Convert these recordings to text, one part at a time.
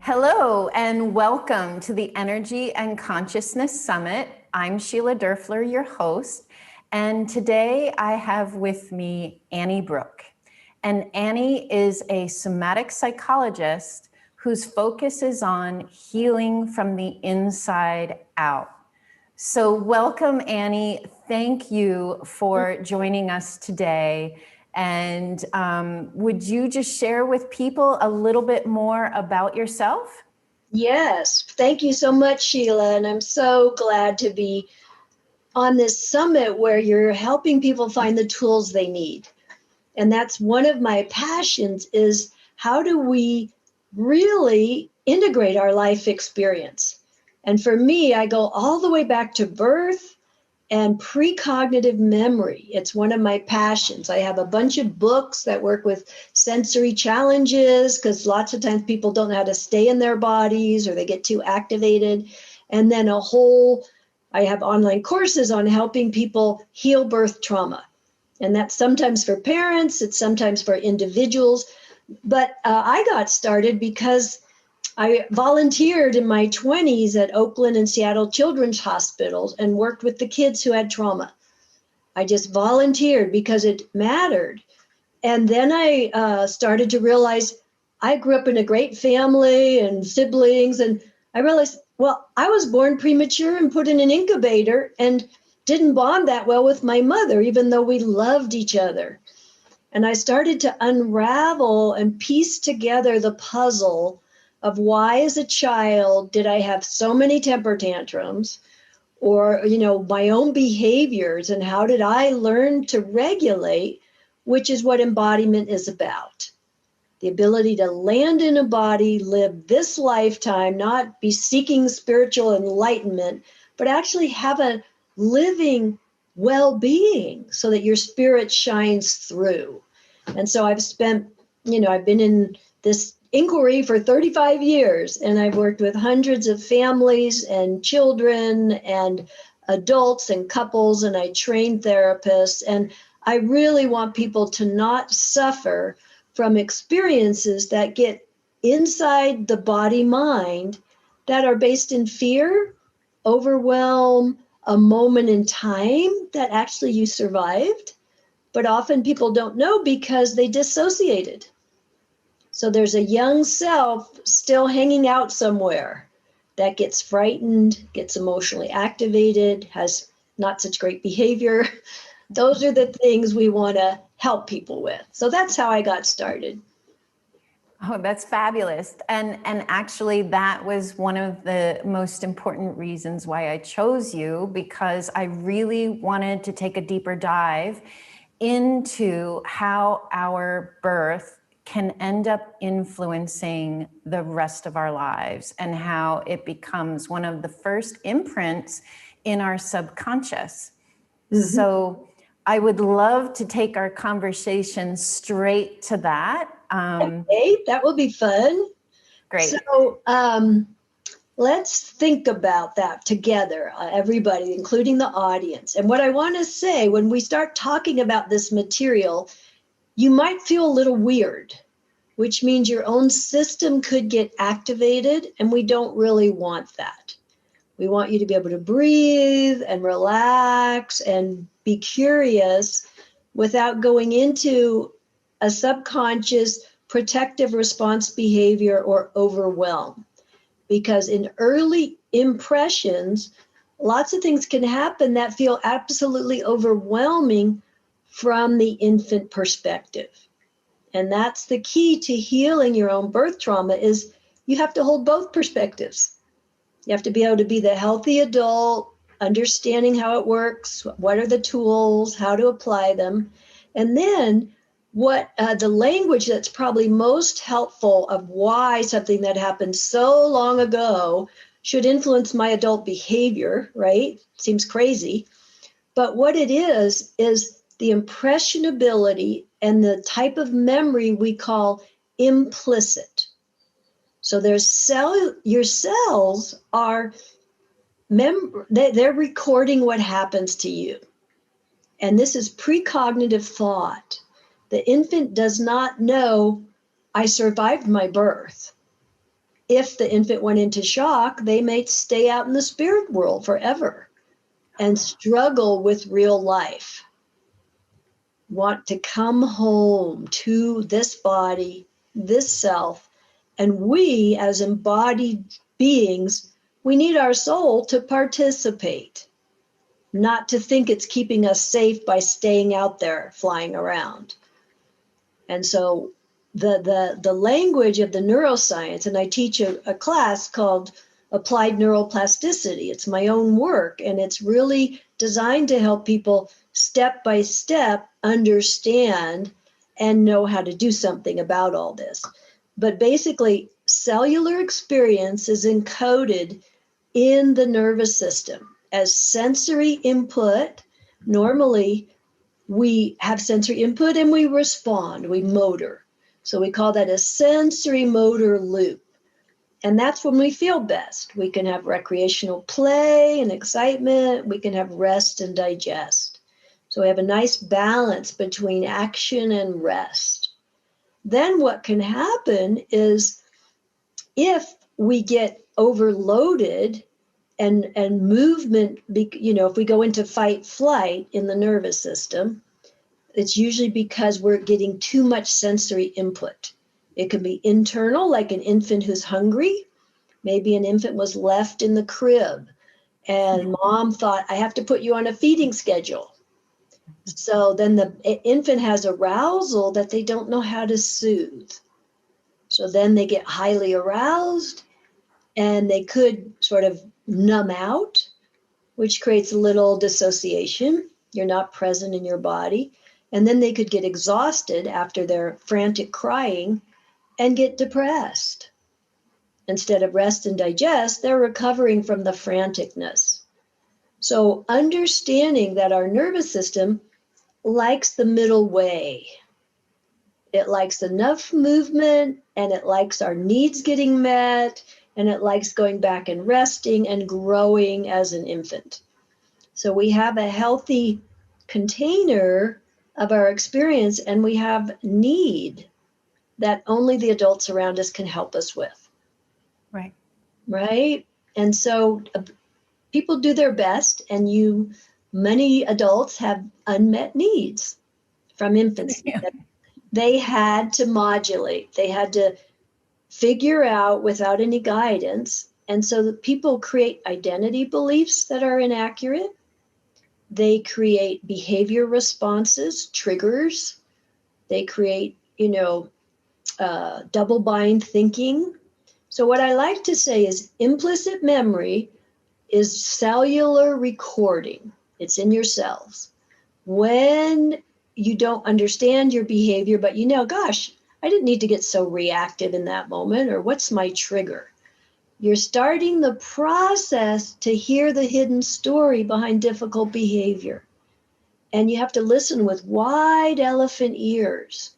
Hello and welcome to the Energy and Consciousness Summit. I'm Sheila Derfler, your host, and today I have with me Annie Brook. And Annie is a somatic psychologist whose focus is on healing from the inside out. So welcome, Annie. Thank you for joining us today. And would you just share with people a little bit more about yourself? Yes, thank you so much, Sheila. And I'm so glad to be on this summit where you're helping people find the tools they need. And that's one of my passions is how do we really integrate our life experience? And for me, I go all the way back to birth and precognitive memory. It's one of my passions. I have a bunch of books that work with sensory challenges because lots of times people don't know how to stay in their bodies or they get too activated. And then I have online courses on helping people heal birth trauma. And that's sometimes for parents, it's sometimes for individuals. But I got started because I volunteered in my 20s at Oakland and Seattle Children's Hospitals and worked with the kids who had trauma. I just volunteered because it mattered. And then I started to realize I grew up in a great family and siblings. And I realized, well, I was born premature and put in an incubator and didn't bond that well with my mother, even though we loved each other. And I started to unravel and piece together the puzzle of why as a child did I have so many temper tantrums or, my own behaviors and how did I learn to regulate, which is what embodiment is about. The ability to land in a body, live this lifetime, not be seeking spiritual enlightenment, but actually have a living well-being so that your spirit shines through. And so I've been in this inquiry for 35 years, and I've worked with hundreds of families and children and adults and couples, and I train therapists. And I really want people to not suffer from experiences that get inside the body-mind that are based in fear, overwhelm, a moment in time that actually you survived. But often people don't know because they dissociated. So there's a young self still hanging out somewhere that gets frightened, gets emotionally activated, has not such great behavior. Those are the things we want to help people with. So that's how I got started. Oh, that's fabulous. And actually that was one of the most important reasons why I chose you, because I really wanted to take a deeper dive into how our birth can end up influencing the rest of our lives and how it becomes one of the first imprints in our subconscious. Mm-hmm. So I would love to take our conversation straight to that. Okay, that will be fun. Great. So let's think about that together, everybody, including the audience. And what I want to say, when we start talking about this material, you might feel a little weird, which means your own system could get activated, and we don't really want that. We want you to be able to breathe and relax and be curious without going into a subconscious protective response behavior or overwhelm. Because in early impressions, lots of things can happen that feel absolutely overwhelming from the infant perspective. And that's the key to healing your own birth trauma is you have to hold both perspectives. You have to be able to be the healthy adult, understanding how it works, what are the tools, how to apply them. And then what the language that's probably most helpful of why something that happened so long ago should influence my adult behavior, right? Seems crazy. But what it is the impressionability and the type of memory we call implicit. So your cells are they're recording what happens to you. And this is precognitive thought. The infant does not know I survived my birth. if the infant went into shock, they may stay out in the spirit world forever and struggle with real life. Want to come home to this body, this self. And we, as embodied beings, we need our soul to participate, not to think it's keeping us safe by staying out there flying around. And so the language of the neuroscience, and I teach a class called Applied Neuroplasticity. It's my own work, and it's really designed to help people step by step understand and know how to do something about all this. But basically, cellular experience is encoded in the nervous system as sensory input. Normally, we have sensory input and we respond, we motor. So we call that a sensory motor loop. And that's when we feel best. We can have recreational play and excitement. We can have rest and digest. So we have a nice balance between action and rest. Then what can happen is if we get overloaded and movement, if we go into fight flight in the nervous system, it's usually because we're getting too much sensory input. It can be internal, like an infant who's hungry. Maybe an infant was left in the crib and mom thought, I have to put you on a feeding schedule. So then the infant has arousal that they don't know how to soothe. So then they get highly aroused and they could sort of numb out, which creates a little dissociation. You're not present in your body. And then they could get exhausted after their frantic crying and get depressed. Instead of rest and digest, they're recovering from the franticness. So understanding that our nervous system likes the middle way. It likes enough movement, and it likes our needs getting met, and it likes going back and resting and growing as an infant. So we have a healthy container of our experience, and we have need that only the adults around us can help us with. Right. Right? And so people do their best, and many adults have unmet needs from infancy. Yeah. They had to modulate. They had to figure out without any guidance. And so that people create identity beliefs that are inaccurate. They create behavior responses, triggers. They create, double bind thinking. So what I like to say is implicit memory is cellular recording. It's in your cells. When you don't understand your behavior, but gosh, I didn't need to get so reactive in that moment, or what's my trigger? You're starting the process to hear the hidden story behind difficult behavior. And you have to listen with wide elephant ears.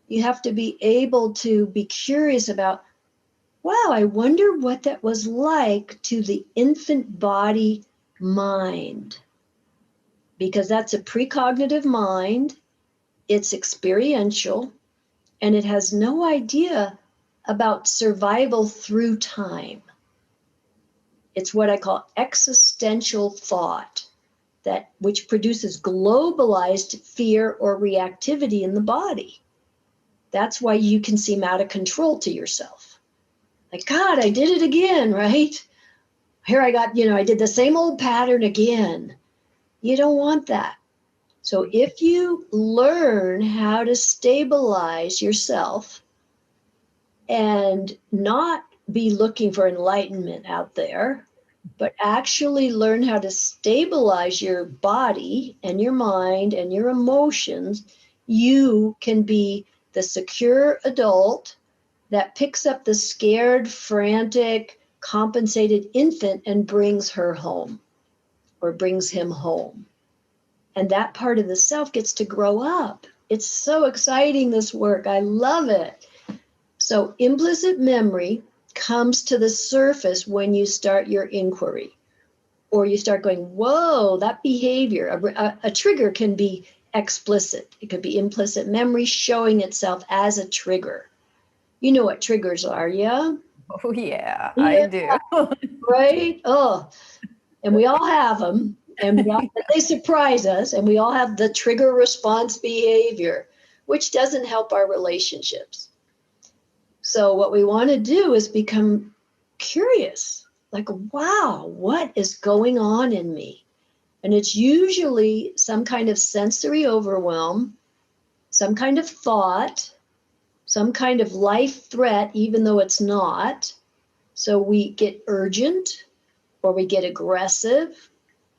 You have to be able to be curious about, wow, I wonder what that was like to the infant body mind. Because that's a precognitive mind, it's experiential, and it has no idea about survival through time. It's what I call existential thought, which produces globalized fear or reactivity in the body. That's why you can seem out of control to yourself. Like, God, I did it again, right? Here I got, I did the same old pattern again. You don't want that. So if you learn how to stabilize yourself and not be looking for enlightenment out there, but actually learn how to stabilize your body and your mind and your emotions, you can be the secure adult that picks up the scared, frantic, compensated infant and brings her home or brings him home. And that part of the self gets to grow up. It's so exciting, this work. I love it. So implicit memory comes to the surface when you start your inquiry, or you start going, whoa, that behavior, a trigger can be explicit. It could be implicit memory showing itself as a trigger. You know what triggers are, yeah? Oh, yeah, I Yeah, do. right? Oh, and we all have them, and they surprise us, and we all have the trigger response behavior, which doesn't help our relationships. So what we want to do is become curious, like, wow, what is going on in me? And it's usually some kind of sensory overwhelm, some kind of thought, some kind of life threat, even though it's not. So we get urgent, or we get aggressive,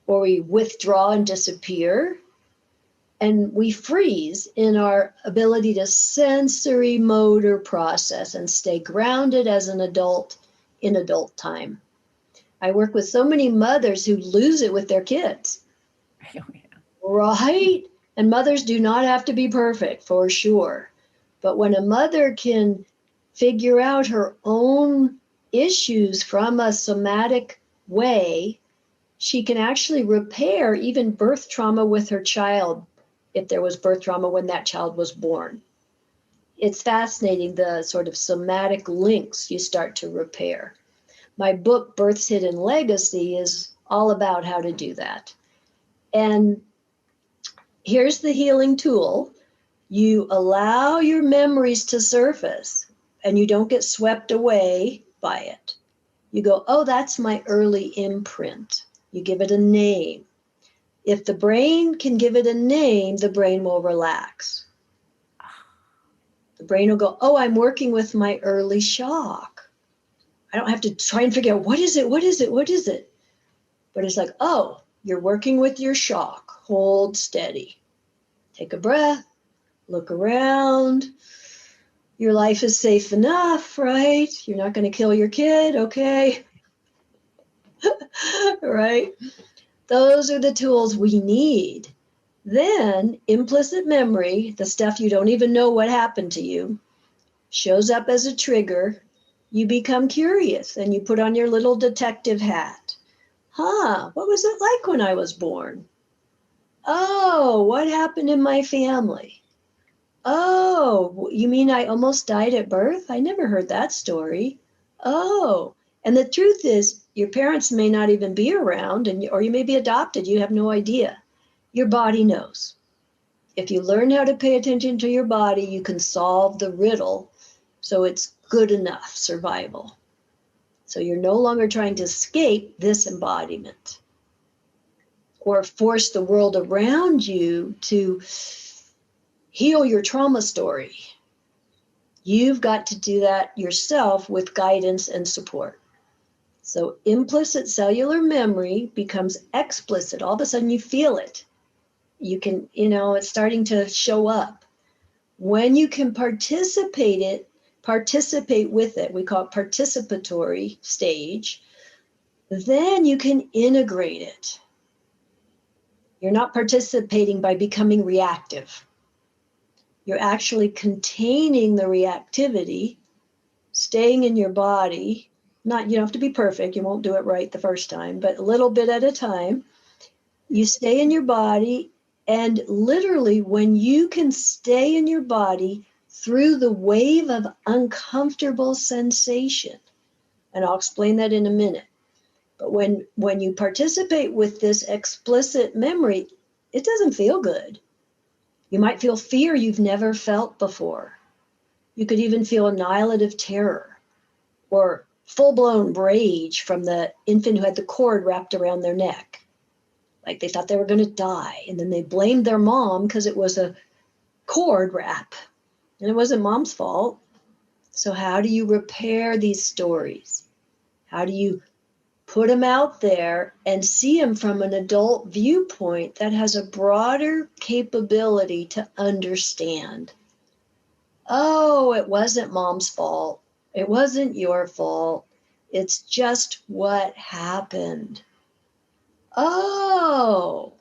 or we withdraw and disappear. And we freeze in our ability to sensory motor process and stay grounded as an adult in adult time. I work with so many mothers who lose it with their kids. Oh, yeah. Right? And mothers do not have to be perfect, for sure. But when a mother can figure out her own issues from a somatic way, she can actually repair even birth trauma with her child if there was birth trauma when that child was born. It's fascinating, the sort of somatic links you start to repair. My book, Birth's Hidden Legacy, is all about how to do that. And here's the healing tool. You allow your memories to surface and you don't get swept away by it. You go, oh, that's my early imprint. You give it a name. If the brain can give it a name, the brain will relax. The brain will go, oh, I'm working with my early shock. I don't have to try and figure out what is it, what is it, what is it? But it's like, oh, you're working with your shock. Hold steady. Take a breath, look around. Your life is safe enough, right? You're not going to kill your kid, okay? Right? Those are the tools we need. Then implicit memory, the stuff you don't even know what happened to you, shows up as a trigger. You become curious and you put on your little detective hat. What was it like when I was born? Oh, what happened in my family? Oh, you mean I almost died at birth? I never heard that story. Oh, and the truth is, your parents may not even be around, or you may be adopted. You have no idea. Your body knows. If you learn how to pay attention to your body, you can solve the riddle. So it's good enough survival. So you're no longer trying to escape this embodiment or force the world around you to heal your trauma story. You've got to do that yourself with guidance and support. So implicit cellular memory becomes explicit. All of a sudden you feel it. You can, it's starting to show up. When you can participate with it, we call it participatory stage, then you can integrate it. You're not participating by becoming reactive. You're actually containing the reactivity, staying in your body. You don't have to be perfect. You won't do it right the first time, but a little bit at a time. You stay in your body, and literally when you can stay in your body through the wave of uncomfortable sensation, and I'll explain that in a minute. But when you participate with this explicit memory, it doesn't feel good. You might feel fear you've never felt before. You could even feel annihilative terror or full-blown rage from the infant who had the cord wrapped around their neck. Like they thought they were going to die. And then they blamed their mom because it was a cord wrap. And it wasn't mom's fault. So how do you repair these stories? How do you put them out there and see them from an adult viewpoint that has a broader capability to understand? Oh, it wasn't mom's fault. It wasn't your fault. It's just what happened. Oh,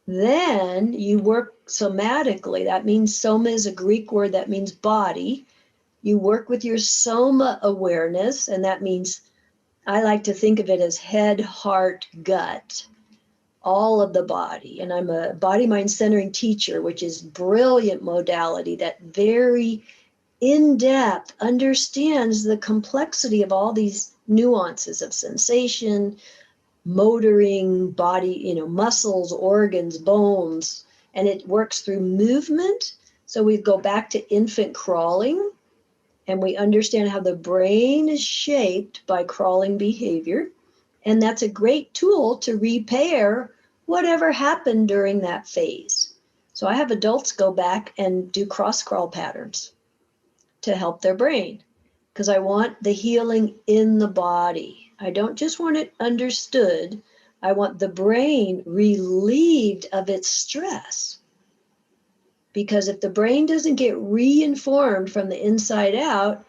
then you work somatically. That means soma is a Greek word that means body. You work with your soma awareness, and that means, I like to think of it as head, heart, gut, all of the body. And I'm a body mind centering teacher, which is brilliant modality that very in depth, understands the complexity of all these nuances of sensation, motoring, body, muscles, organs, bones, and it works through movement. So we go back to infant crawling, and we understand how the brain is shaped by crawling behavior. And that's a great tool to repair whatever happened during that phase. So I have adults go back and do cross crawl patterns to help their brain, because I want the healing in the body. I don't just want it understood. I want the brain relieved of its stress. Because if the brain doesn't get reinformed from the inside out,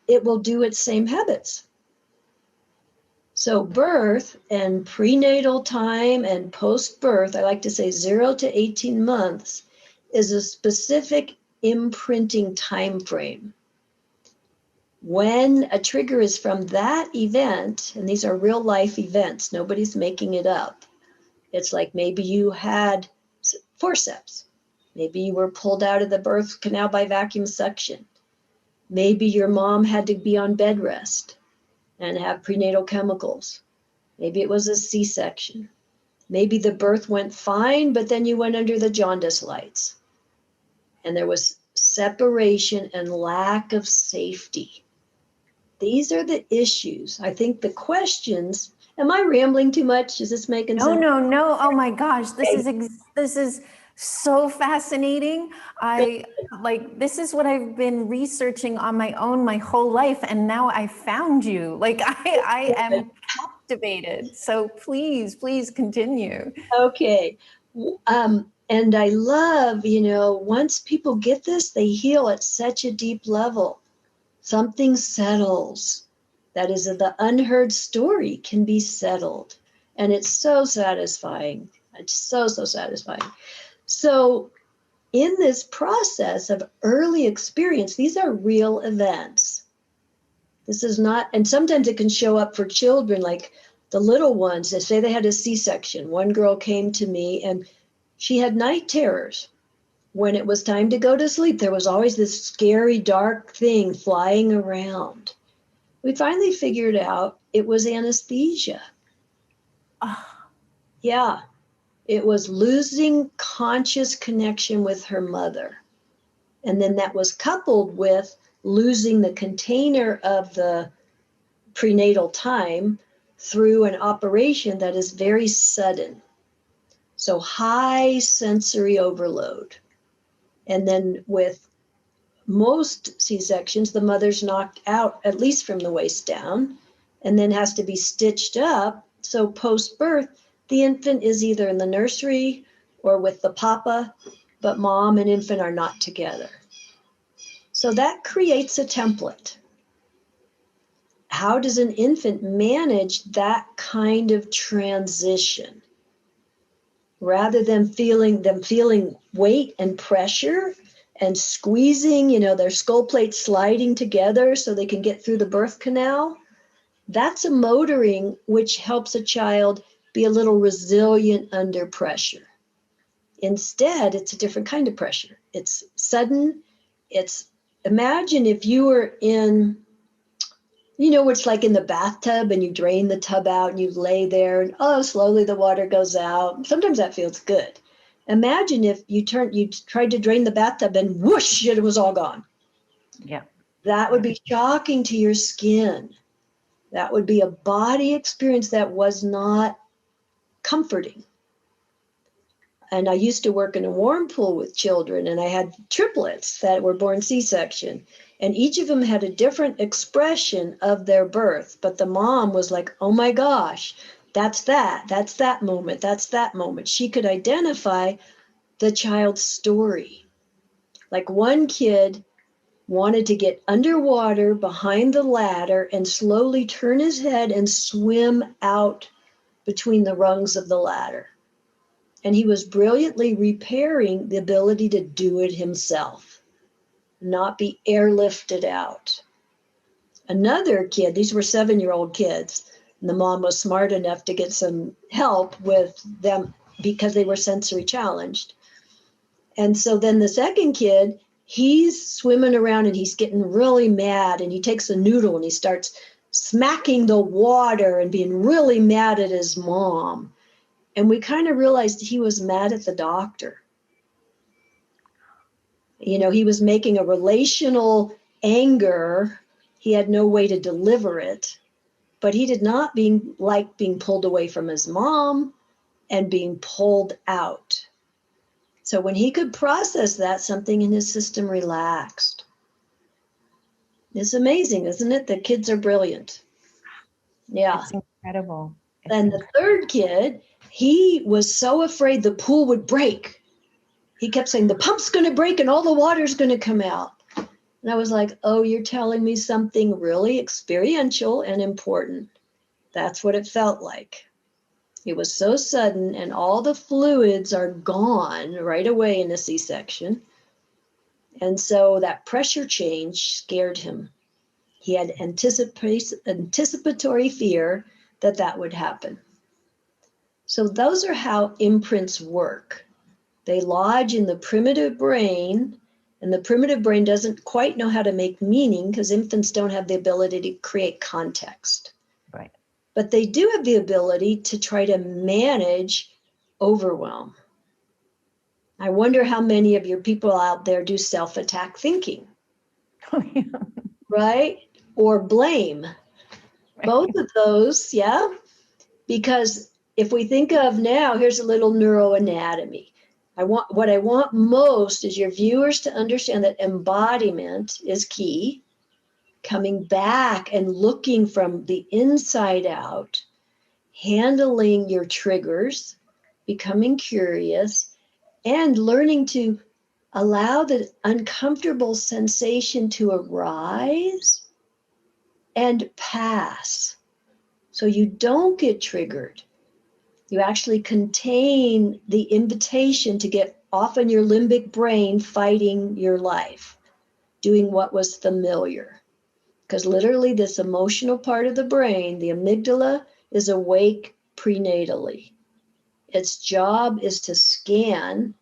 it will do its same habits. So birth and prenatal time and post-birth, I like to say 0 to 18 months, is a specific imprinting time frame. When a trigger is from that event, and these are real life events, nobody's making it up. It's like maybe you had forceps. Maybe you were pulled out of the birth canal by vacuum suction. Maybe your mom had to be on bed rest and have prenatal chemicals. Maybe it was a C-section. Maybe the birth went fine, but then you went under the jaundice lights. And there was separation and lack of safety. These are the issues. I think the questions, am I rambling too much? Is this making sense? No. Oh my gosh, this is so fascinating. This is what I've been researching on my own my whole life, and now I found you. I am captivated. So please continue. Okay. And I love, once people get this, they heal at such a deep level. Something settles. That is, the unheard story can be settled. And it's so satisfying. It's so satisfying. So in this process of early experience, these are real events. This is not, and sometimes it can show up for children, like the little ones, that say they had a C-section. One girl came to me and she had night terrors. When it was time to go to sleep, there was always this scary, dark thing flying around. We finally figured out it was anesthesia. Yeah, it was losing conscious connection with her mother. And then that was coupled with losing the container of the prenatal time through an operation that is very sudden. So high sensory overload. And then with most C-sections, the mother's knocked out, at least from the waist down, and then has to be stitched up. So post-birth, the infant is either in the nursery or with the papa, but mom and infant are not together. So that creates a template. How does an infant manage that kind of transition? Rather than feeling weight and pressure and squeezing, their skull plates sliding together so they can get through the birth canal, that's a motoring which helps a child be a little resilient under pressure. Instead, it's a different kind of pressure. It's sudden. Imagine if you were in, it's like in the bathtub and you drain the tub out and you lay there and slowly the water goes out. Sometimes that feels good. Imagine if you tried to drain the bathtub and whoosh, it was all gone. Yeah. That would be shocking to your skin. That would be a body experience that was not comforting. And I used to work in a warm pool with children, and I had triplets that were born C-section. And each of them had a different expression of their birth. But the mom was like, oh my gosh, that's that moment, that's that moment. She could identify the child's story. Like one kid wanted to get underwater behind the ladder and slowly turn his head and swim out between the rungs of the ladder. And he was brilliantly repairing the ability to do it himself, not be airlifted out. Another kid, these were 7-year-old kids, and the mom was smart enough to get some help with them because they were sensory challenged. And so then the second kid He's swimming around and he's getting really mad, and he takes a noodle and he starts smacking the water and being really mad at his mom. And we kind of realized he was mad at the doctor. You know, he was making a relational anger. He had no way to deliver it, but he did not like being pulled away from his mom and being pulled out. So when he could process that, something in his system relaxed. It's amazing, isn't it? The kids are brilliant. Yeah. It's incredible. And the third kid, he was so afraid the pool would break. He kept saying, the pump's going to break and all the water's going to come out. And I was like, oh, you're telling me something really experiential and important. That's what it felt like. It was so sudden, and all the fluids are gone right away in a C-section. And so that pressure change scared him. He had anticipatory fear that would happen. So those are how imprints work. They lodge in the primitive brain, and the primitive brain doesn't quite know how to make meaning because infants don't have the ability to create context. Right. But they do have the ability to try to manage overwhelm. I wonder how many of your people out there do self-attack thinking, right? Or blame. Right. Both of those, yeah. Because if we think of now, here's a little neuroanatomy. What I want most is your viewers to understand that embodiment is key, coming back and looking from the inside out, handling your triggers, becoming curious, and learning to allow the uncomfortable sensation to arise and pass. So you don't get triggered. You actually contain the invitation to get off in your limbic brain fighting your life, doing what was familiar. Because literally this emotional part of the brain, the amygdala, is awake prenatally. Its job is to scan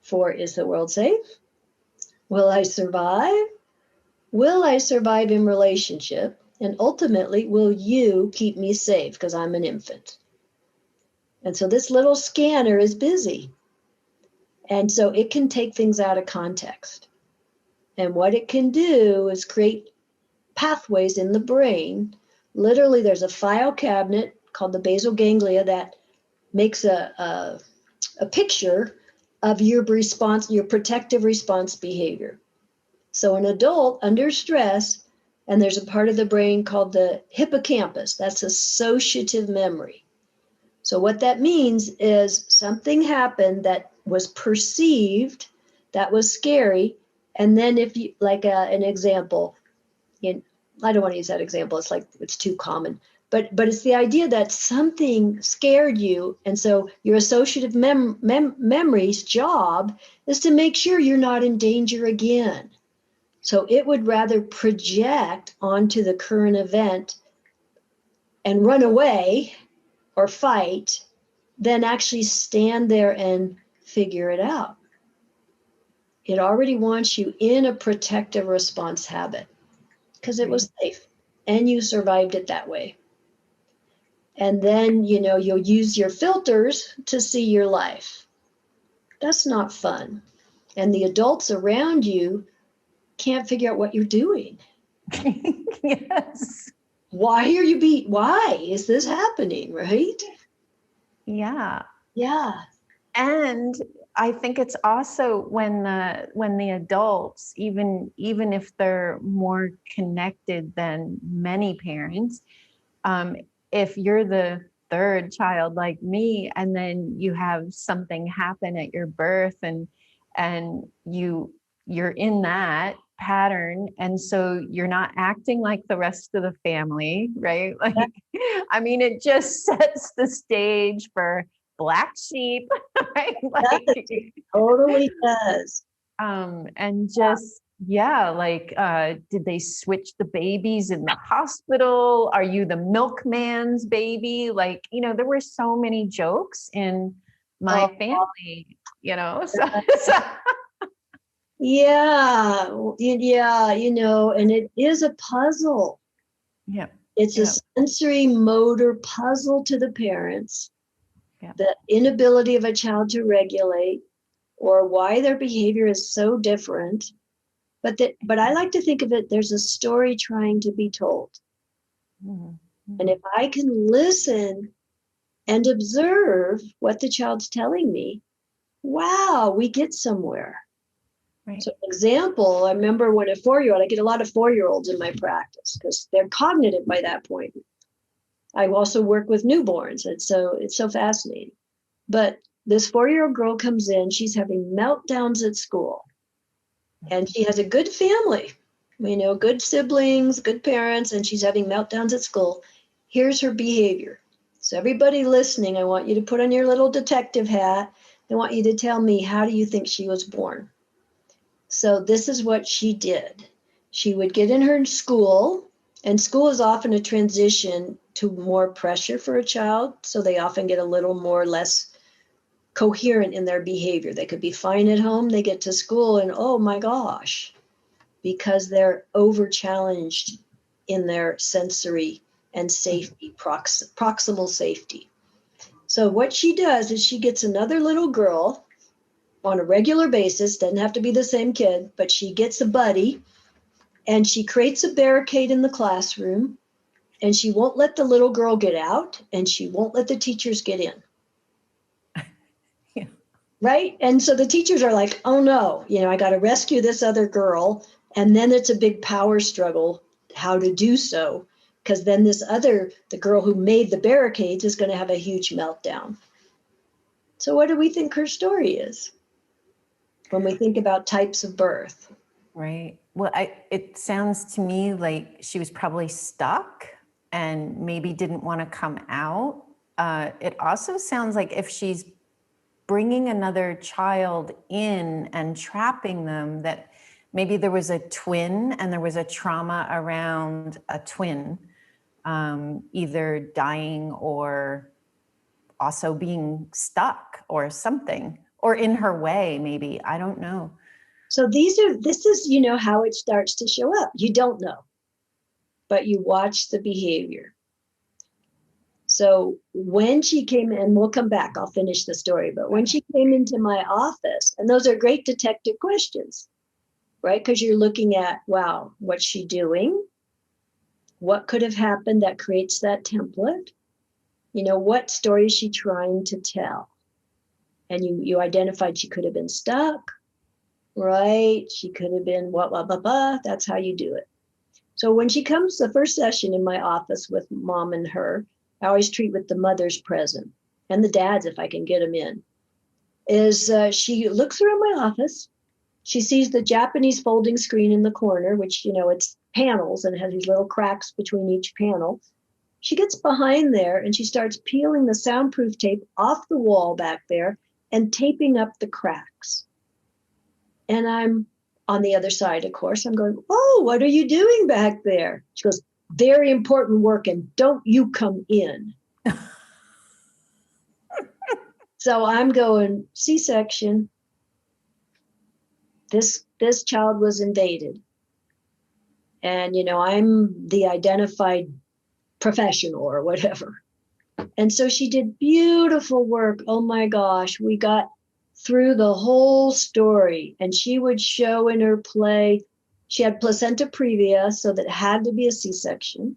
for, is the world safe? Will I survive? Will I survive in relationship? And ultimately, will you keep me safe because I'm an infant? And so this little scanner is busy. And so it can take things out of context. And what it can do is create pathways in the brain. Literally, there's a file cabinet called the basal ganglia that makes a picture of your response, your protective response behavior. So an adult under stress, and there's a part of the brain called the hippocampus, that's associative memory. So what that means is something happened that was perceived, that was scary, and then if you, like an example, I don't want to use that example, it's like, it's too common, but it's the idea that something scared you, and so your associative memory's job is to make sure you're not in danger again. So it would rather project onto the current event and run away or fight than actually stand there and figure it out. It already wants you in a protective response habit because it was safe and you survived it that way. And then, you'll use your filters to see your life. That's not fun. And the adults around you can't figure out what you're doing. Yes. Why is this happening, right? Yeah. Yeah. And I think it's also when the adults, even if they're more connected than many parents, if you're the third child like me, and then you have something happen at your birth, and you're in that pattern, and so you're not acting like the rest of the family, right? Like, I mean, it just sets the stage for black sheep, right? Like, It totally does. And just, did they switch the babies in the hospital? Are you the milkman's baby? Like, there were so many jokes in my family, so. Yeah, yeah, and it is a puzzle. Yeah. It's a Yeah. sensory motor puzzle to the parents. Yeah. The inability of a child to regulate or why their behavior is so different. But I like to think of it, there's a story trying to be told. Mhm. And Mhm. if I can listen and observe what the child's telling me, wow, we get somewhere. Right. So, an example, I remember when a 4-year-old, I get a lot of 4-year-olds in my practice because they're cognitive by that point. I also work with newborns. It's so fascinating. But this 4-year-old girl comes in, she's having meltdowns at school. And she has a good family, good siblings, good parents, and she's having meltdowns at school. Here's her behavior. So, everybody listening, I want you to put on your little detective hat. I want you to tell me, how do you think she was born? So, this is what she did. She would get in her school, and school is often a transition to more pressure for a child. So, they often get a little more less coherent in their behavior. They could be fine at home, they get to school, and oh my gosh, because they're over challenged in their sensory and safety, proximal safety. So what she does is she gets another little girl on a regular basis, doesn't have to be the same kid, but she gets a buddy and she creates a barricade in the classroom, and she won't let the little girl get out and she won't let the teachers get in. Yeah. Right? And so the teachers are like, oh no, I got to rescue this other girl. And then it's a big power struggle how to do so. Because then the girl who made the barricades is going to have a huge meltdown. So what do we think her story is when we think about types of birth? Right. Well, it sounds to me like she was probably stuck and maybe didn't want to come out. It also sounds like if she's bringing another child in and trapping them, that maybe there was a twin and there was a trauma around a twin, either dying or also being stuck or something, or in her way, maybe. I don't know. So this is, how it starts to show up. You don't know, but you watch the behavior. So when she came in, we'll come back, I'll finish the story, but when she came into my office, and those are great detective questions, right? Because you're looking at, wow, what's she doing? What could have happened that creates that template? What story is she trying to tell? And you identified she could have been stuck, right? She could have been what, blah, blah, blah. That's how you do it. So when she comes the first session in my office with mom and her, I always treat with the mothers present and the dads if I can get them in, is she looks around my office. She sees the Japanese folding screen in the corner, which, it's panels and has these little cracks between each panel. She gets behind there and she starts peeling the soundproof tape off the wall back there and taping up the cracks. And I'm on the other side, of course. I'm going, oh, what are you doing back there? She goes, very important work, and don't you come in. So I'm going, C-section. This child was invaded. And, I'm the identified professional or whatever. And so she did beautiful work. Oh my gosh, we got through the whole story. And she would show in her play, she had placenta previa, so that had to be a C-section.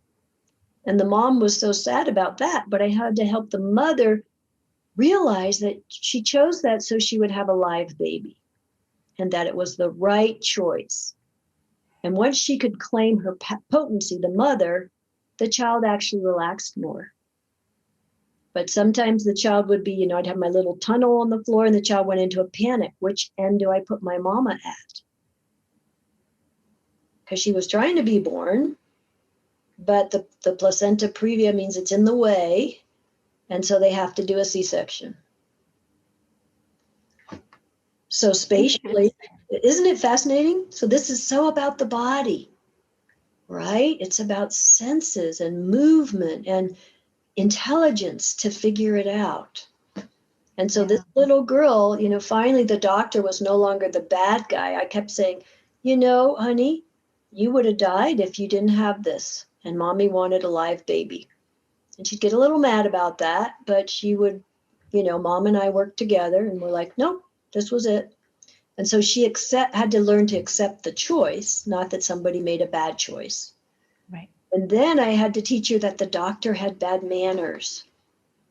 And the mom was so sad about that, but I had to help the mother realize that she chose that so she would have a live baby and that it was the right choice. And once she could claim her potency, the mother, the child actually relaxed more. But sometimes the child would be, I'd have my little tunnel on the floor and the child went into a panic. Which end do I put my mama at? Because she was trying to be born, but the placenta previa means it's in the way. And so they have to do a C-section. So spatially, isn't it fascinating? So this is so about the body, right? It's about senses and movement and intelligence to figure it out. And so Yeah. this little girl, finally the doctor was no longer the bad guy. I kept saying, honey, you would have died if you didn't have this. And mommy wanted a live baby. And she'd get a little mad about that, but she would, mom and I worked together and we're like, nope, this was it. And so she had to learn to accept the choice, not that somebody made a bad choice. Right. And then I had to teach her that the doctor had bad manners.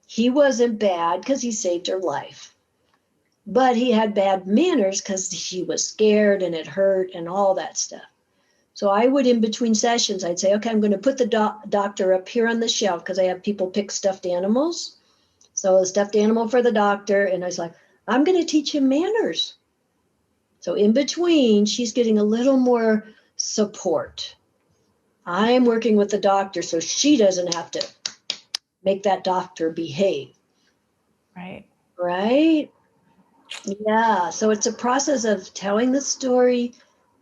He wasn't bad because he saved her life, but he had bad manners because she was scared and it hurt and all that stuff. So I would, in between sessions, I'd say, okay, I'm going to put the doctor up here on the shelf because I have people pick stuffed animals. So a stuffed animal for the doctor. And I was like, I'm going to teach him manners. So in between, she's getting a little more support. I'm working with the doctor so she doesn't have to make that doctor behave. Right. Right? Yeah. So it's a process of telling the story,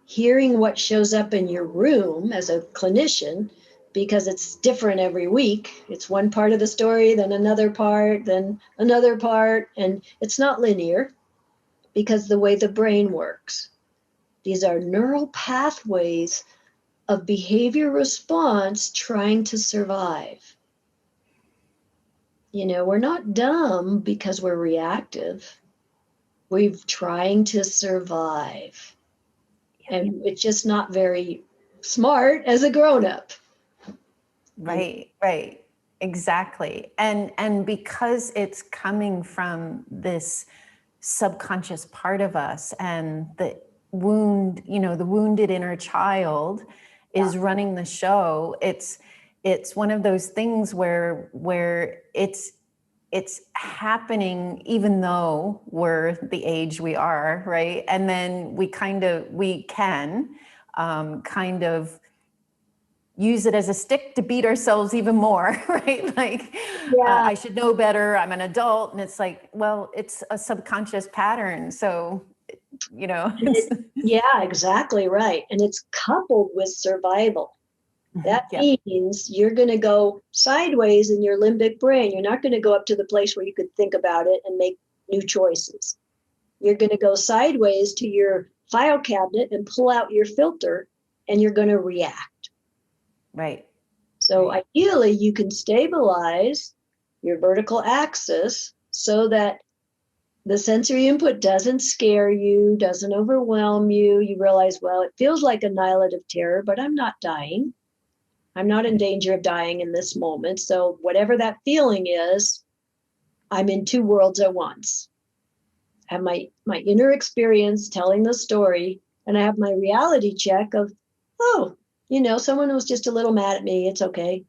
hearing what shows up in your room as a clinician, because it's different every week. It's one part of the story, then another part, then another part. And it's not linear because the way the brain works. These are neural pathways of behavior response trying to survive. We're not dumb because we're reactive. We're trying to survive. And it's just not very smart as a grown-up. Right, right. Exactly. And because it's coming from this subconscious part of us, and the the wounded inner child is running the show. It's one of those things where it's happening even though we're the age we are, right? And then we can kind of use it as a stick to beat ourselves even more, right? Like, Yeah. I should know better. I'm an adult. And it's like, well, it's a subconscious pattern. So, it's, Yeah, exactly right. And it's coupled with survival. That yeah, means you're going to go sideways in your limbic brain. You're not going to go up to the place where you could think about it and make new choices. You're going to go sideways to your file cabinet and pull out your filter, and you're going to react. right. So right. ideally, you can stabilize your vertical axis so that the sensory input doesn't scare you, doesn't overwhelm you. You realize, well, it feels like annihilative terror, but I'm not dying. I'm not in danger of dying in this moment. So whatever that feeling is, I'm in two worlds at once. I have my inner experience telling the story, and I have my reality check of, oh, someone was just a little mad at me. It's okay.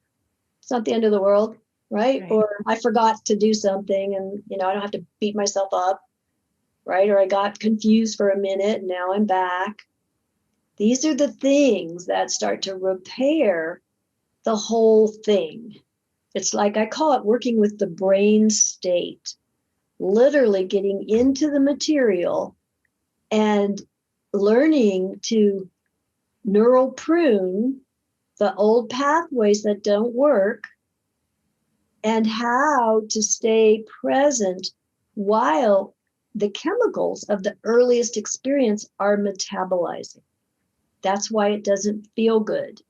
It's not the end of the world, right? Right. Or I forgot to do something and, I don't have to beat myself up, right? Or I got confused for a minute and now I'm back. These are the things that start to repair the whole thing. It's like I call it working with the brain state, literally getting into the material and learning to neural prune the old pathways that don't work and how to stay present while the chemicals of the earliest experience are metabolizing. That's why it doesn't feel good.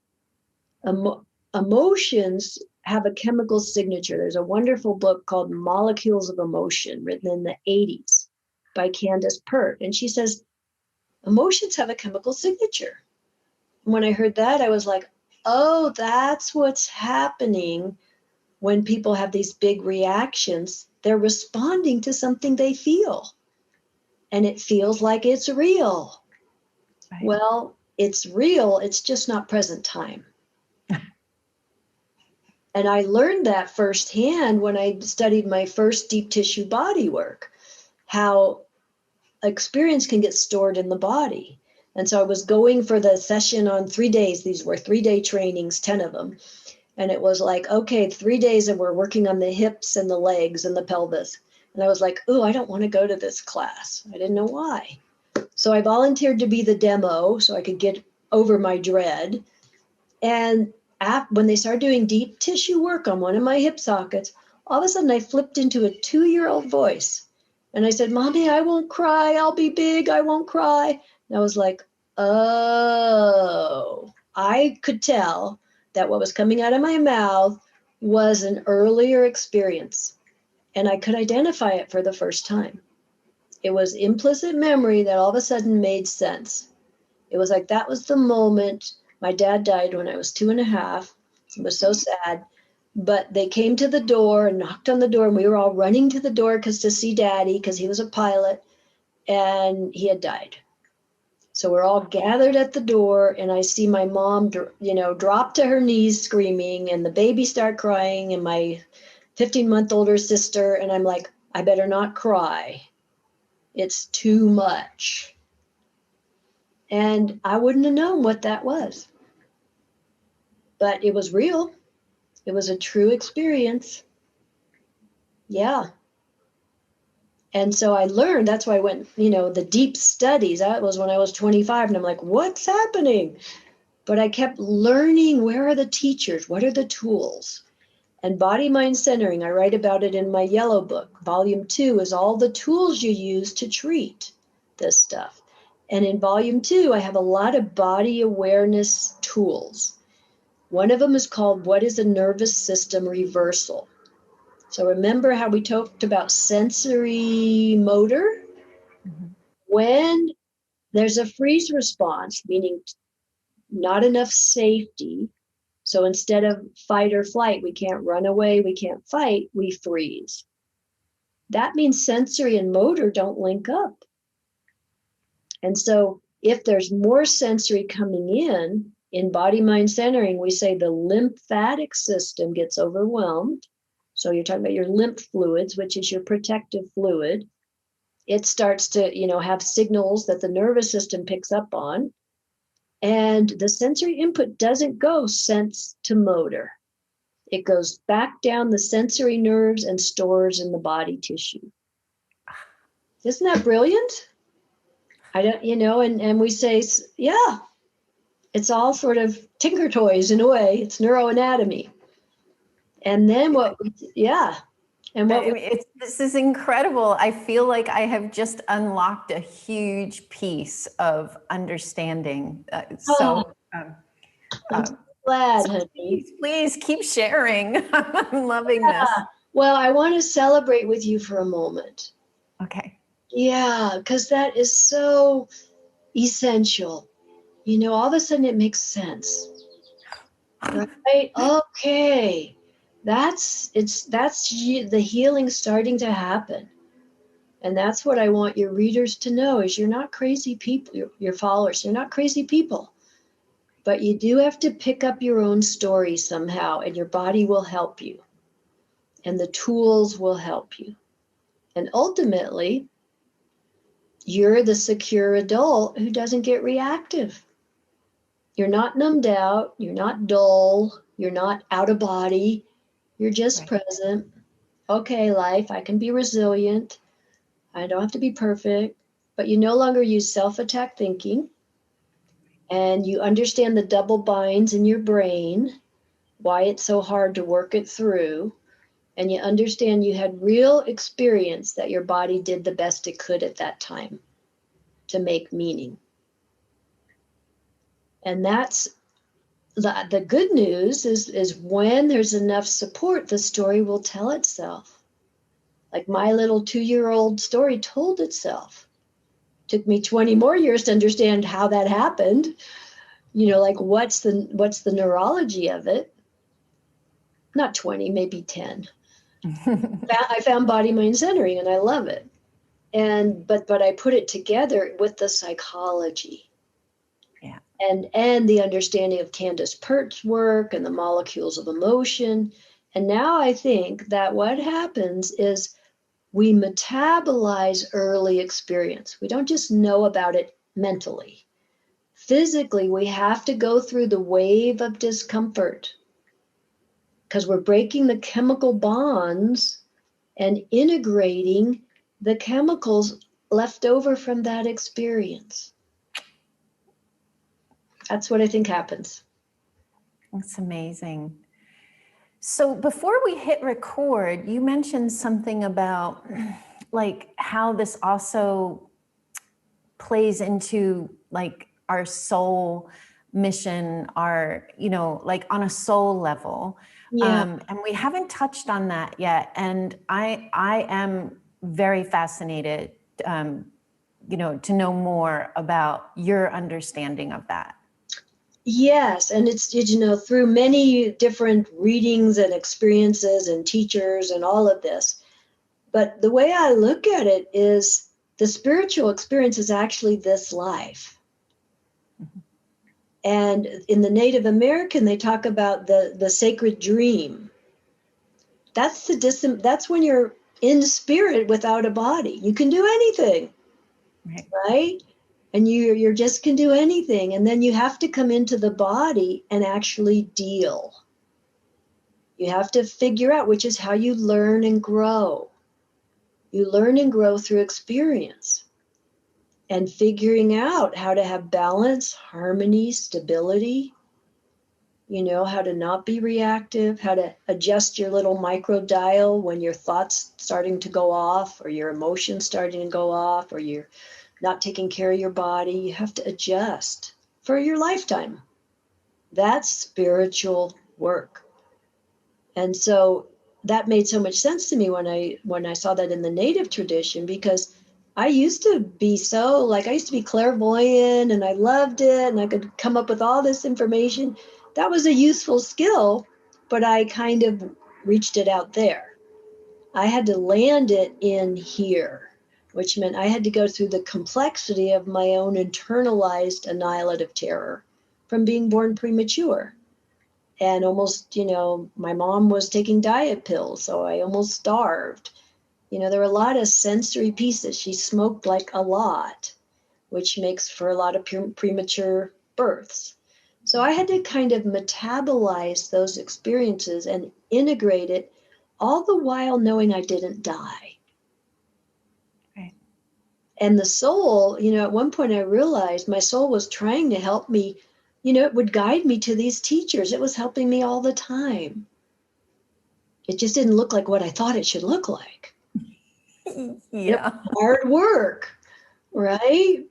Emotions have a chemical signature. There's a wonderful book called Molecules of Emotion, written in the 80s by Candace Pert. And she says, emotions have a chemical signature. And when I heard that, I was like, oh, that's what's happening when people have these big reactions. They're responding to something they feel. And it feels like it's real. Right. Well, it's real. It's just not present time. And I learned that firsthand when I studied my first deep tissue body work, how experience can get stored in the body. And so I was going for the session on 3 days. These were 3-day trainings, 10 of them. And it was like, okay, 3 days and we're working on the hips and the legs and the pelvis. And I was like, oh, I don't want to go to this class. I didn't know why. So I volunteered to be the demo so I could get over my dread. And when they started doing deep tissue work on one of my hip sockets, all of a sudden I flipped into a 2-year-old voice. And I said, Mommy, I won't cry. I'll be big. I won't cry. And I was like, oh, I could tell that what was coming out of my mouth was an earlier experience. And I could identify it for the first time. It was implicit memory that all of a sudden made sense. It was like that was the moment. My dad died when I was 2.5. It was so sad. But they came to the door and knocked on the door, and we were all running to the door to see Daddy because he was a pilot, and he had died. So we're all gathered at the door, and I see my mom, drop to her knees screaming, and the baby start crying, and my 15-month older sister, and I'm like, I better not cry. It's too much. And I wouldn't have known what that was. But it was real. It was a true experience. Yeah. And so I learned, that's why I went, the deep studies. That was when I was 25. And I'm like, what's happening? But I kept learning, where are the teachers? What are the tools? And body mind centering, I write about it in my yellow book. Volume 2 is all the tools you use to treat this stuff. And in volume 2, I have a lot of body awareness tools. One of them is called What is a Nervous System Reversal? So remember how we talked about sensory motor? Mm-hmm. When there's a freeze response, meaning not enough safety, so instead of fight or flight, we can't run away, we can't fight, we freeze. That means sensory and motor don't link up. And so if there's more sensory coming in body mind centering, we say the lymphatic system gets overwhelmed. So you're talking about your lymph fluids, which is your protective fluid. It starts to, have signals that the nervous system picks up on. And the sensory input doesn't go sense to motor. It goes back down the sensory nerves and stores in the body tissue. Isn't that brilliant? I don't, and we say, yeah, it's all sort of tinker toys in a way. It's neuroanatomy. And then This is incredible. I feel like I have just unlocked a huge piece of understanding. I'm so glad, So honey. please keep sharing. I'm loving this. Well, I want to celebrate with you for a moment. Okay. Yeah, because that is so essential. All of a sudden it makes sense. Right? Okay. That's the healing starting to happen. And that's what I want your readers to know is you're not crazy people, your followers, you're not crazy people. But you do have to pick up your own story somehow, and your body will help you. And the tools will help you. And ultimately, you're the secure adult who doesn't get reactive. You're not numbed out, you're not dull, you're not out of body, you're just present. Okay, life, I can be resilient. I don't have to be perfect, but you no longer use self-attack thinking, and you understand the double binds in your brain, why it's so hard to work it through, and you understand you had real experience that your body did the best it could at that time to make meaning. And that's the good news is when there's enough support, the story will tell itself. Like my little 2-year-old story told itself. Took me 20 more years to understand how that happened. Like what's the neurology of it? Not 20, maybe 10. I found body mind centering and I love it. But I put it together with the psychology. Yeah. And the understanding of Candace Pert's work and the molecules of emotion. And now I think that what happens is we metabolize early experience. We don't just know about it mentally. Physically, we have to go through the wave of discomfort because we're breaking the chemical bonds and integrating the chemicals left over from that experience. That's what I think happens. That's amazing. So before we hit record, you mentioned something about like how this also plays into like our soul mission, our, you know, like on a soul level. Yeah. And we haven't touched on that yet. And I am very fascinated, you know, to know more about your understanding of that. Yes, and it's, you know, through many different readings and experiences and teachers and all of this. But the way I look at it is the spiritual experience is actually this life. Mhm. And in the Native American, they talk about the sacred dream. That's when you're in spirit without a body. You can do anything, Right. right? And you're just can do anything. And then you have to come into the body and actually deal. You have to figure out, which is how you learn and grow. You learn and grow through experience and figuring out how to have balance, harmony, stability, you know, how to not be reactive, how to adjust your little micro dial when your thoughts starting to go off or your emotions starting to go off or you're not taking care of your body. You have to adjust for your lifetime. That's spiritual work. And so that made so much sense to me when I saw that in the native tradition, because I used to be so like I used to be clairvoyant and I loved it and I could come up with all this information. That was a useful skill, but I kind of reached it out there. I had to land it in here, which meant I had to go through the complexity of my own internalized annihilative terror from being born premature. And almost, you know, my mom was taking diet pills, so I almost starved. You know, there were a lot of sensory pieces. She smoked like a lot, which makes for a lot of premature births. So I had to kind of metabolize those experiences and integrate it, all the while knowing I didn't die. Right. And the soul, you know, at one point I realized my soul was trying to help me, you know, it would guide me to these teachers. It was helping me all the time. It just didn't look like what I thought it should look like. It Yeah. was hard work, right?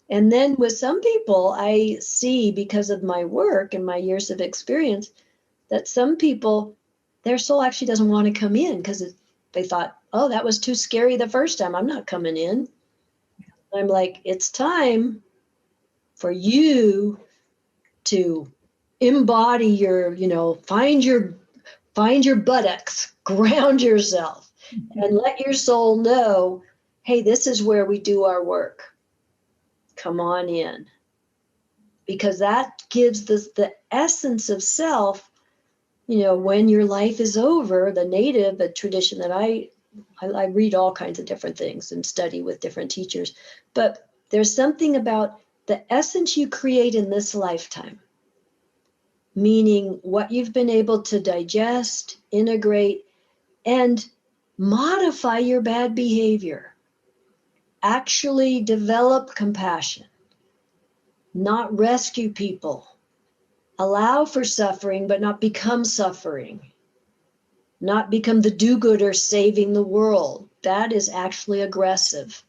And then with some people, I see because of my work and my years of experience that some people, their soul actually doesn't want to come in because they thought, oh, that was too scary the first time. I'm not coming in. I'm like, it's time for you to embody your, you know, find your buttocks, ground yourself, and let your soul know, hey, this is where we do our work. Come on in. Because that gives the essence of self, you know, when your life is over, the native, the tradition that I read all kinds of different things and study with different teachers. But there's something about the essence you create in this lifetime, meaning what you've been able to digest, integrate, and modify your bad behavior. Actually develop compassion, not rescue people. Allow for suffering, but not become suffering. Not become the do-gooder saving the world. That is actually aggressive,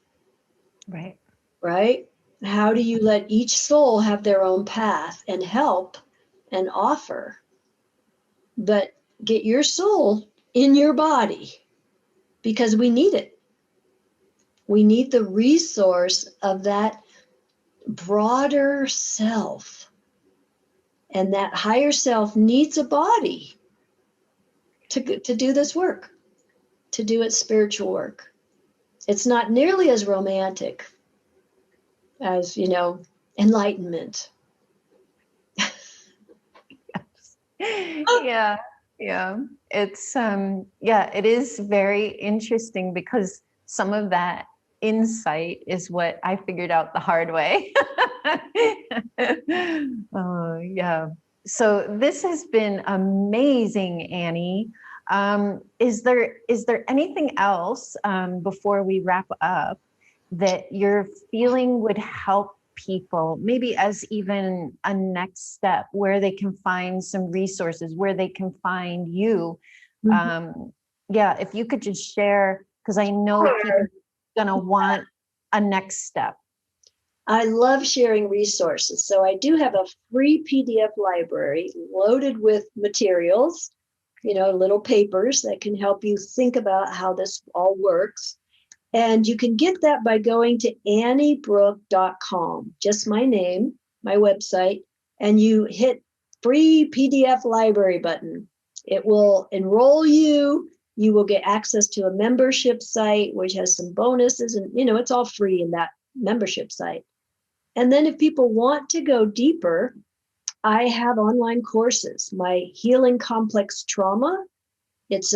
Right. right? How do you let each soul have their own path and help and offer, but get your soul in your body because we need it. We need the resource of that broader self. And that higher self needs a body to do this work, to do its spiritual work. It's not nearly as romantic as, you know, enlightenment. Yeah. Yeah. It's yeah, it is very interesting because some of that insight is what I figured out the hard way. Oh, yeah. So this has been amazing, Annie. Is there anything else before we wrap up that you're feeling would help people, maybe as even a next step where they can find some resources, where they can find you? Mhm. Yeah, if you could just share, because I know people going to want a next step. I love sharing resources. So I do have a free PDF library loaded with materials, little papers that can help you think about how this all works. And you can get that by going to anniebrook.com, just my name, my website, and you hit free PDF library button. It will enroll you. You will get access to a membership site, which has some bonuses, and it's all free in that membership site. And then if people want to go deeper, I have online courses. My Healing Complex Trauma. It's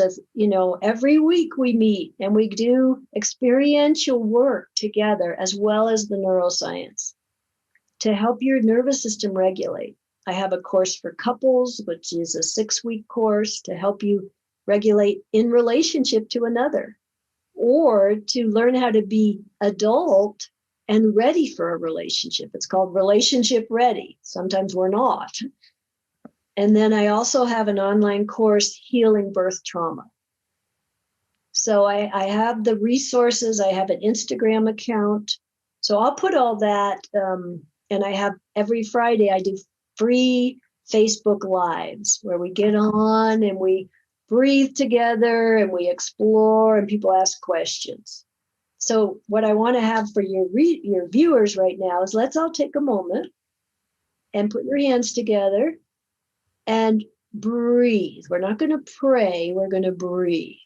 every week we meet and we do experiential work together, as well as the neuroscience to help your nervous system regulate. I have a course for couples, which is a 6-week course to help you regulate in relationship to another, or to learn how to be adult and ready for a relationship. It's called Relationship Ready. Sometimes we're not. And then I also have an online course, Healing Birth Trauma. So I have the resources. I have an Instagram account. So I'll put all that. And I have every Friday, I do free Facebook Lives where we get on and we breathe together and we explore and people ask questions. So what I want to have for your viewers right now is let's all take a moment and put your hands together and breathe. We're not going to pray, we're going to breathe.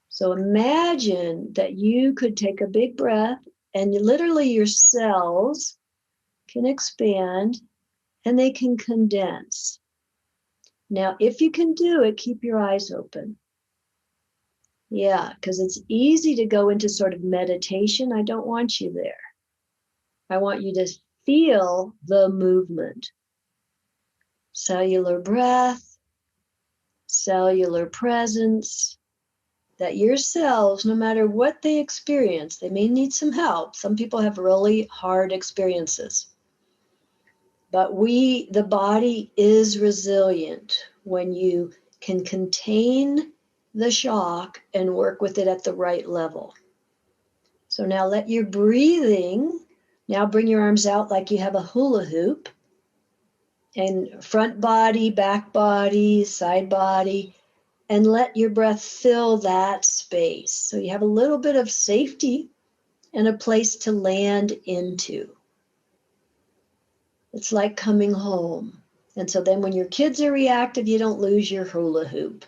So imagine that you could take a big breath and literally your cells can expand and they can condense. Now, if you can do it, keep your eyes open. Yeah, because it's easy to go into sort of meditation. I don't want you there. I want you to feel the movement. Cellular breath, cellular presence, that your cells, no matter what they experience, they may need some help. Some people have really hard experiences. But the body is resilient when you can contain the shock and work with it at the right level. So now let your breathing, now bring your arms out like you have a hula hoop, and front body, back body, side body, and let your breath fill that space. So you have a little bit of safety and a place to land into. It's like coming home. And so then when your kids are reactive, you don't lose your hula hoop.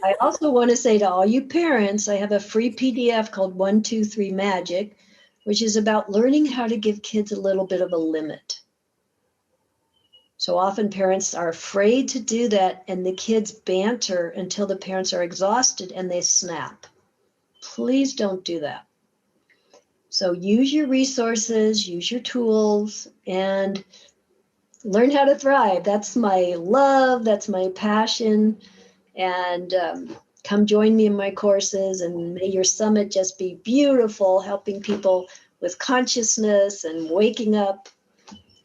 I also want to say to all you parents, I have a free PDF called 123 Magic, which is about learning how to give kids a little bit of a limit. So often parents are afraid to do that, and the kids banter until the parents are exhausted and they snap. Please don't do that. So use your resources, use your tools, and learn how to thrive. That's my love, that's my passion. And come join me in my courses, and may your summit just be beautiful, helping people with consciousness and waking up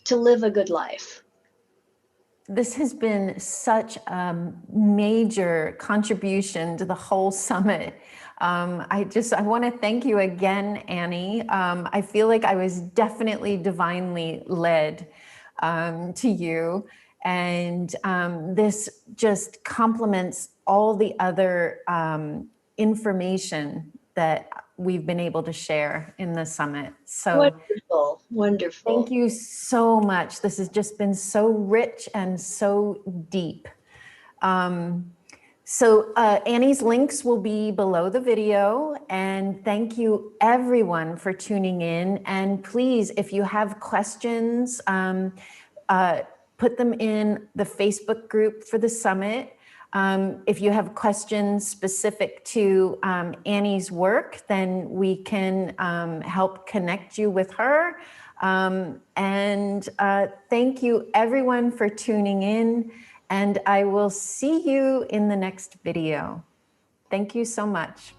to live a good life. This has been such a major contribution to the whole summit. I want to thank you again, Annie. I feel like I was definitely divinely led to you. And this just complements all the other information that we've been able to share in the summit. So wonderful, wonderful. Thank you so much. This has just been so rich and so deep. Annie's links will be below the video, and thank you everyone for tuning in. And please, if you have questions, put them in the Facebook group for the summit. If you have questions specific to Annie's work, then we can help connect you with her. Thank you everyone for tuning in, and I will see you in the next video. Thank you so much.